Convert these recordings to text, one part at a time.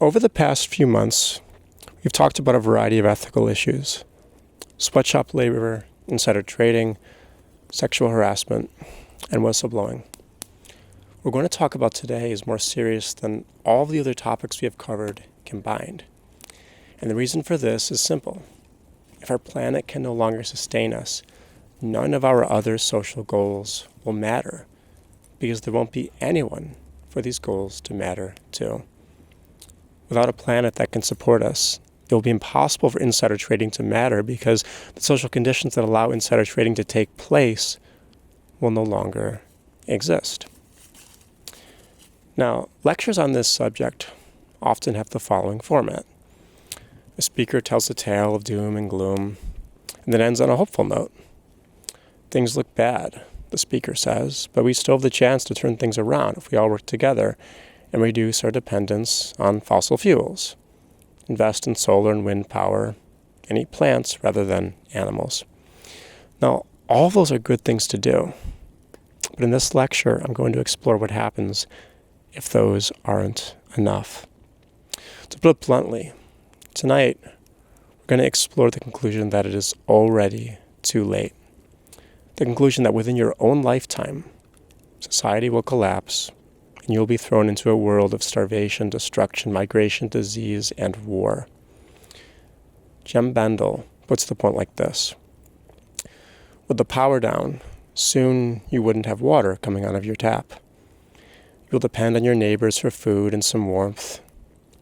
Over the past few months, we've talked about a variety of ethical issues: sweatshop labor, insider trading, sexual harassment, and whistleblowing. What we're going to talk about today is more serious than all the other topics we have covered combined. And the reason for this is simple. If our planet can no longer sustain us, none of our other social goals will matter, because there won't be anyone for these goals to matter to. Without a planet that can support us, it will be impossible for insider trading to matter, because the social conditions that allow insider trading to take place will no longer exist. Now, lectures on this subject often have the following format. The speaker tells a tale of doom and gloom, and then ends on a hopeful note. Things look bad, the speaker says, but we still have the chance to turn things around if we all work together and reduce our dependence on fossil fuels, invest in solar and wind power, and eat plants rather than animals. Now, all of those are good things to do, but in this lecture, I'm going to explore what happens if those aren't enough. To put it bluntly, tonight, we're going to explore the conclusion that it is already too late. The conclusion that within your own lifetime, society will collapse, and you'll be thrown into a world of starvation, destruction, migration, disease, and war. Jem Bendel puts the point like this. With the power down, soon you wouldn't have water coming out of your tap. You'll depend on your neighbors for food and some warmth.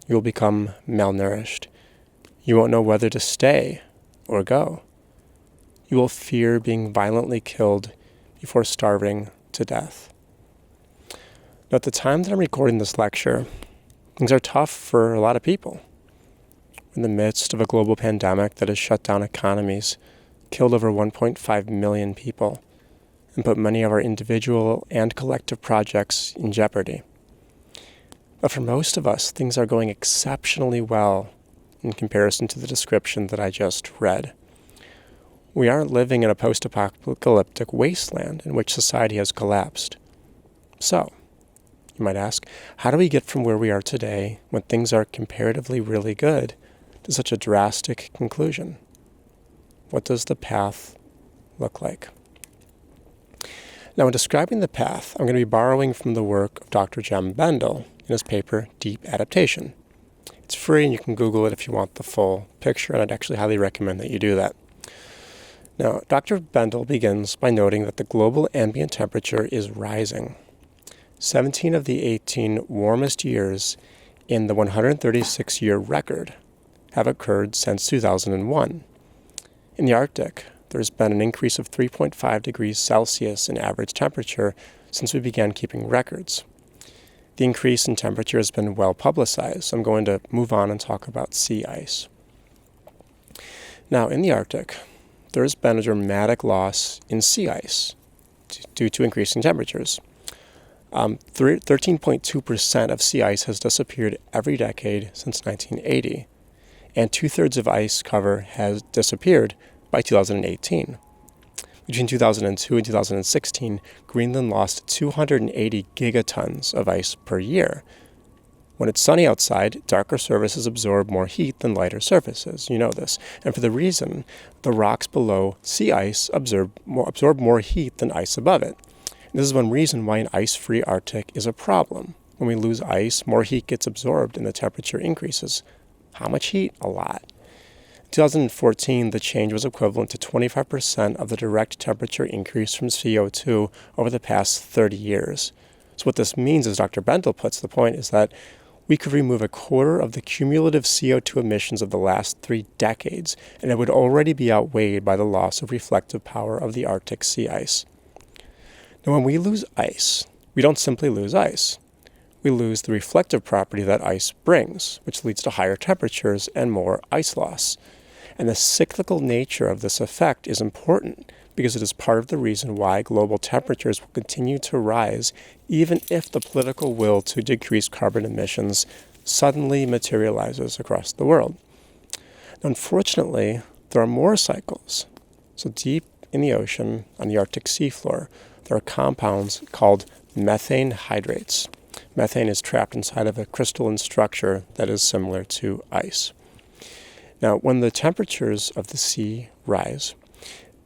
You'll become malnourished. You won't know whether to stay or go. You will fear being violently killed before starving to death. Now, at the time that I'm recording this lecture, things are tough for a lot of people. In the midst of a global pandemic that has shut down economies, killed over 1.5 million people, and put many of our individual and collective projects in jeopardy. But for most of us, things are going exceptionally well in comparison to the description that I just read. We aren't living in a post-apocalyptic wasteland in which society has collapsed. So, you might ask, how do we get from where we are today, when things are comparatively really good, to such a drastic conclusion? What does the path look like? Now, in describing the path, I'm going to be borrowing from the work of Dr. Jem Bendel in his paper, Deep Adaptation. It's free, and you can Google it if you want the full picture, and I'd actually highly recommend that you do that. Now, Dr. Bendel begins by noting that the global ambient temperature is rising. 17 of the 18 warmest years in the 136-year record have occurred since 2001. In the Arctic, there's been an increase of 3.5 degrees Celsius in average temperature since we began keeping records. The increase in temperature has been well publicized, so I'm going to move on and talk about sea ice. Now, in the Arctic, there has been a dramatic loss in sea ice due to increasing temperatures. 13.2% of sea ice has disappeared every decade since 1980, and 2/3 of ice cover has disappeared by 2018. Between 2002 and 2016, Greenland lost 280 gigatons of ice per year. When it's sunny outside, darker surfaces absorb more heat than lighter surfaces. You know this. And for the reason, the rocks below sea ice absorb more heat than ice above it. And this is one reason why an ice-free Arctic is a problem. When we lose ice, more heat gets absorbed and the temperature increases. How much heat? A lot. In 2014, the change was equivalent to 25% of the direct temperature increase from CO2 over the past 30 years. So what this means, as Dr. Bendel puts the point, is that we could remove a quarter of the cumulative CO2 emissions of the last 3 decades, and it would already be outweighed by the loss of reflective power of the Arctic sea ice. Now, when we lose ice, we don't simply lose ice. We lose the reflective property that ice brings, which leads to higher temperatures and more ice loss. And the cyclical nature of this effect is important because it is part of the reason why global temperatures will continue to rise even if the political will to decrease carbon emissions suddenly materializes across the world. Now, unfortunately, there are more cycles. So deep in the ocean, on the Arctic seafloor, there are compounds called methane hydrates. Methane is trapped inside of a crystalline structure that is similar to ice. Now, when the temperatures of the sea rise,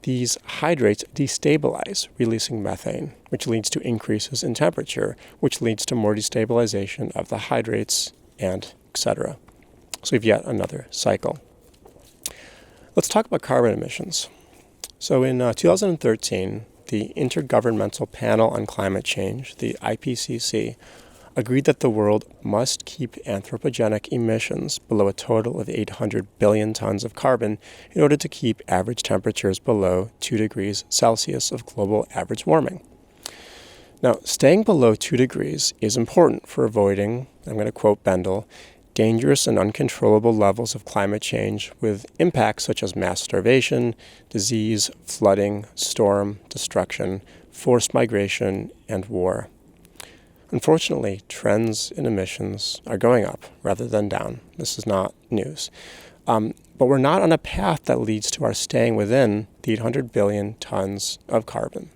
these hydrates destabilize, releasing methane, which leads to increases in temperature, which leads to more destabilization of the hydrates, and etc. So we have yet another cycle. Let's talk about carbon emissions. So in 2013, the Intergovernmental Panel on Climate Change, the IPCC, agreed that the world must keep anthropogenic emissions below a total of 800 billion tons of carbon in order to keep average temperatures below 2 degrees Celsius of global average warming. Now, staying below 2 degrees is important for avoiding, I'm going to quote Bendel, dangerous and uncontrollable levels of climate change with impacts such as mass starvation, disease, flooding, storm, destruction, forced migration, and war. Unfortunately, trends in emissions are going up rather than down. This is not news. But we're not on a path that leads to our staying within the 800 billion tons of carbon.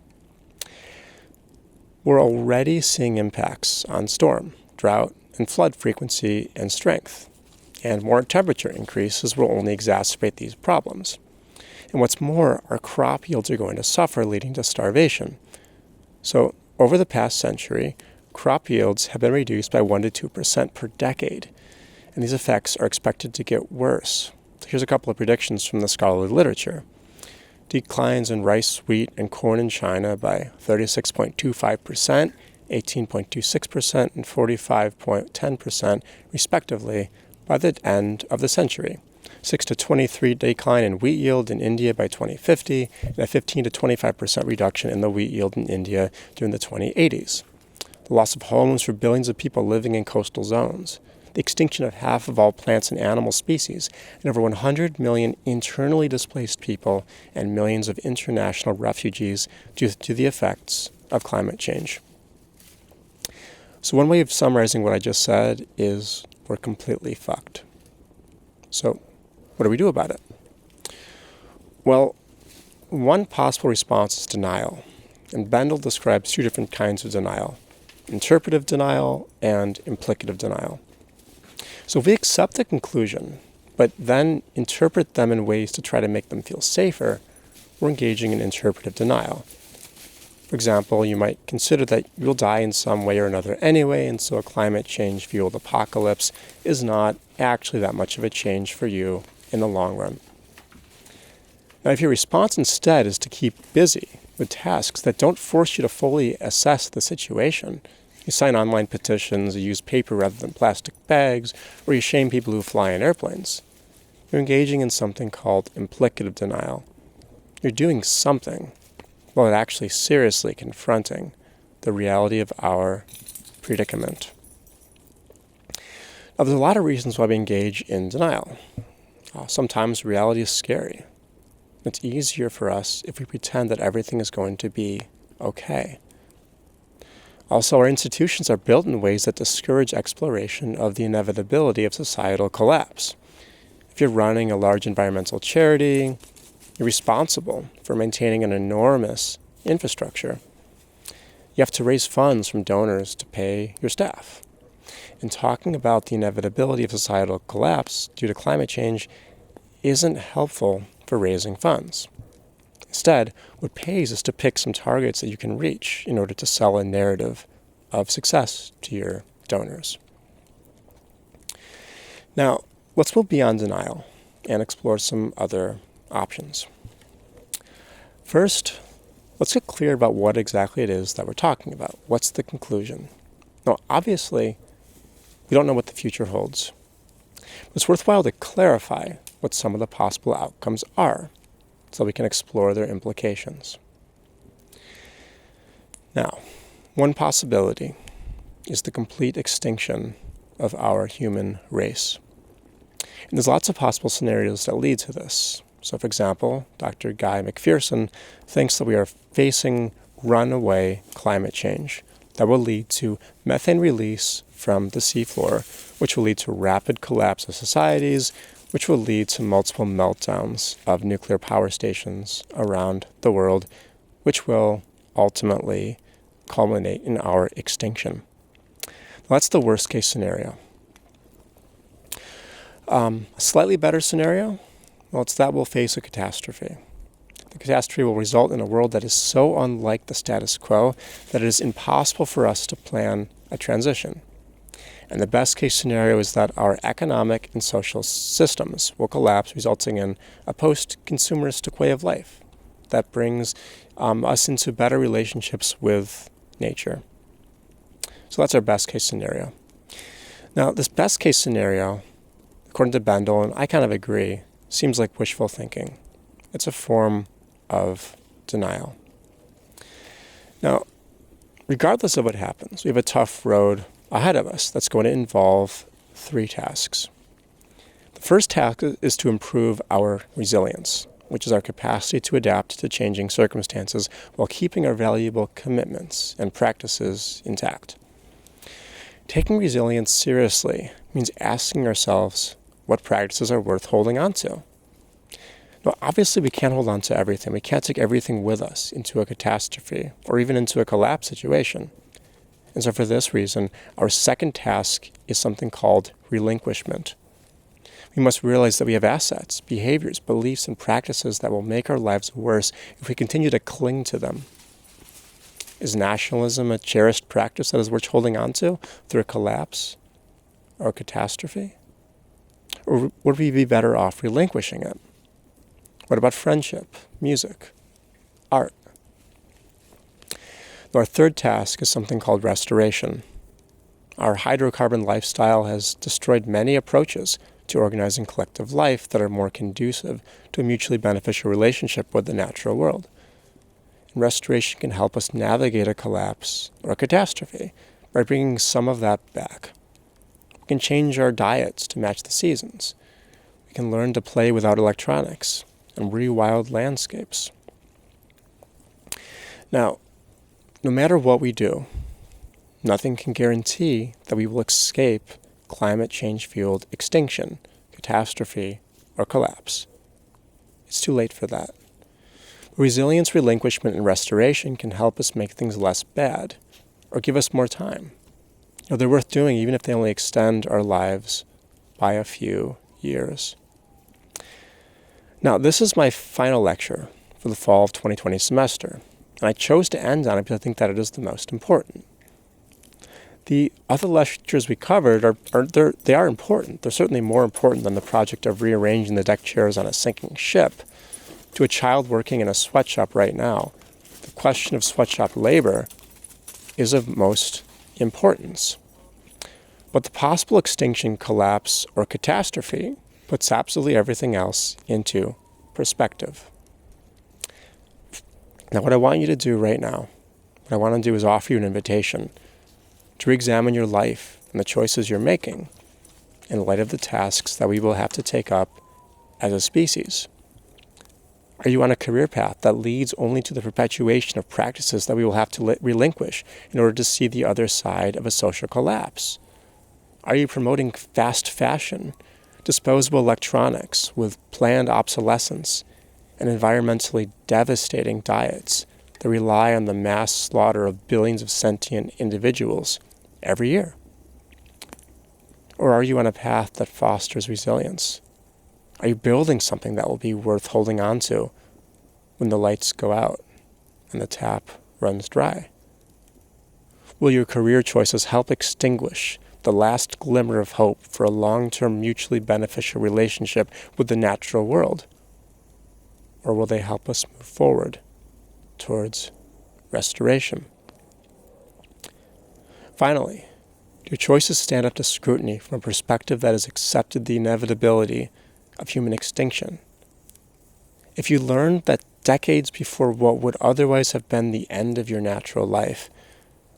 We're already seeing impacts on storm, drought, and flood frequency and strength. And more temperature increases will only exacerbate these problems. And what's more, our crop yields are going to suffer, leading to starvation. So, over the past century, crop yields have been reduced by 1% to 2% per decade, and these effects are expected to get worse. So here's a couple of predictions from the scholarly literature. Declines in rice, wheat, and corn in China by 36.25%, 18.26%, and 45.10%, respectively, by the end of the century. 6 to 23% decline in wheat yield in India by 2050, and a 15 to 25% reduction in the wheat yield in India during the 2080s. The loss of homes for billions of people living in coastal zones, the extinction of half of all plants and animal species, and over 100 million internally displaced people and millions of international refugees due to the effects of climate change. So one way of summarizing what I just said is we're completely fucked. So what do we do about it? Well, one possible response is denial, and Bendel describes two different kinds of denial: interpretive denial and implicative denial. So if we accept the conclusion, but then interpret them in ways to try to make them feel safer, we're engaging in interpretive denial. For example, you might consider that you'll die in some way or another anyway, and so a climate change-fueled apocalypse is not actually that much of a change for you in the long run. Now, if your response instead is to keep busy with tasks that don't force you to fully assess the situation, you sign online petitions, you use paper rather than plastic bags, or you shame people who fly in airplanes, you're engaging in something called implicative denial. You're doing something while actually seriously confronting the reality of our predicament. Now, there's a lot of reasons why we engage in denial. Sometimes reality is scary. It's easier for us if we pretend that everything is going to be okay. Also, our institutions are built in ways that discourage exploration of the inevitability of societal collapse. If you're running a large environmental charity, you're responsible for maintaining an enormous infrastructure. You have to raise funds from donors to pay your staff. And talking about the inevitability of societal collapse due to climate change isn't helpful for raising funds. Instead, what pays is to pick some targets that you can reach in order to sell a narrative of success to your donors. Now, let's move beyond denial and explore some other options. First, let's get clear about what exactly it is that we're talking about. What's the conclusion? Now, obviously, we don't know what the future holds. It's worthwhile to clarify what some of the possible outcomes are so we can explore their implications. Now, one possibility is the complete extinction of our human race. And there's lots of possible scenarios that lead to this. So, for example, Dr. Guy McPherson thinks that we are facing runaway climate change that will lead to methane release from the seafloor, which will lead to rapid collapse of societies, which will lead to multiple meltdowns of nuclear power stations around the world, which will ultimately culminate in our extinction. Well, that's the worst case scenario. A slightly better scenario, well, it's that we'll face a catastrophe. The catastrophe will result in a world that is so unlike the status quo that it is impossible for us to plan a transition. And the best case scenario is that our economic and social systems will collapse, resulting in a post-consumeristic way of life that brings us into better relationships with nature. So that's our best case scenario. Now, this best case scenario, according to Bendel, and I kind of agree, seems like wishful thinking. It's a form of denial. Now, regardless of what happens, we have a tough road ahead of us that's going to involve 3 tasks. The first task is to improve our resilience, which is our capacity to adapt to changing circumstances while keeping our valuable commitments and practices intact. Taking resilience seriously means asking ourselves what practices are worth holding on to. Now, obviously, we can't hold on to everything. We can't take everything with us into a catastrophe or even into a collapse situation. And so for this reason, our second task is something called relinquishment. We must realize that we have assets, behaviors, beliefs, and practices that will make our lives worse if we continue to cling to them. Is nationalism a cherished practice that is worth holding on to through a collapse or a catastrophe? Or would we be better off relinquishing it? What about friendship, music, art? Our third task is something called restoration. Our hydrocarbon lifestyle has destroyed many approaches to organizing collective life that are more conducive to a mutually beneficial relationship with the natural world. And restoration can help us navigate a collapse or a catastrophe by bringing some of that back. We can change our diets to match the seasons. We can learn to play without electronics and rewild landscapes. Now, no matter what we do, nothing can guarantee that we will escape climate change-fueled extinction, catastrophe, or collapse. It's too late for that. Resilience, relinquishment, and restoration can help us make things less bad or give us more time. They're worth doing even if they only extend our lives by a few years. Now, this is my final lecture for the fall of 2020 semester, and I chose to end on it because I think that it is the most important. The other lectures we covered are important. They're certainly more important than the project of rearranging the deck chairs on a sinking ship. To a child working in a sweatshop right now, the question of sweatshop labor is of most importance. But the possible extinction, collapse, or catastrophe puts absolutely everything else into perspective. Now, what I want you to do right now, what I want to do is offer you an invitation to re-examine your life and the choices you're making in light of the tasks that we will have to take up as a species. Are you on a career path that leads only to the perpetuation of practices that we will have to relinquish in order to see the other side of a social collapse? Are you promoting fast fashion, disposable electronics with planned obsolescence, and environmentally devastating diets that rely on the mass slaughter of billions of sentient individuals every year? Or are you on a path that fosters resilience? Are you building something that will be worth holding on to when the lights go out and the tap runs dry? Will your career choices help extinguish the last glimmer of hope for a long-term mutually beneficial relationship with the natural world? Or will they help us move forward towards restoration? Finally, do your choices stand up to scrutiny from a perspective that has accepted the inevitability of human extinction? If you learned that decades before what would otherwise have been the end of your natural life,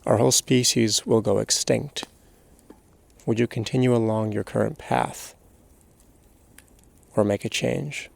our whole species will go extinct, would you continue along your current path or make a change?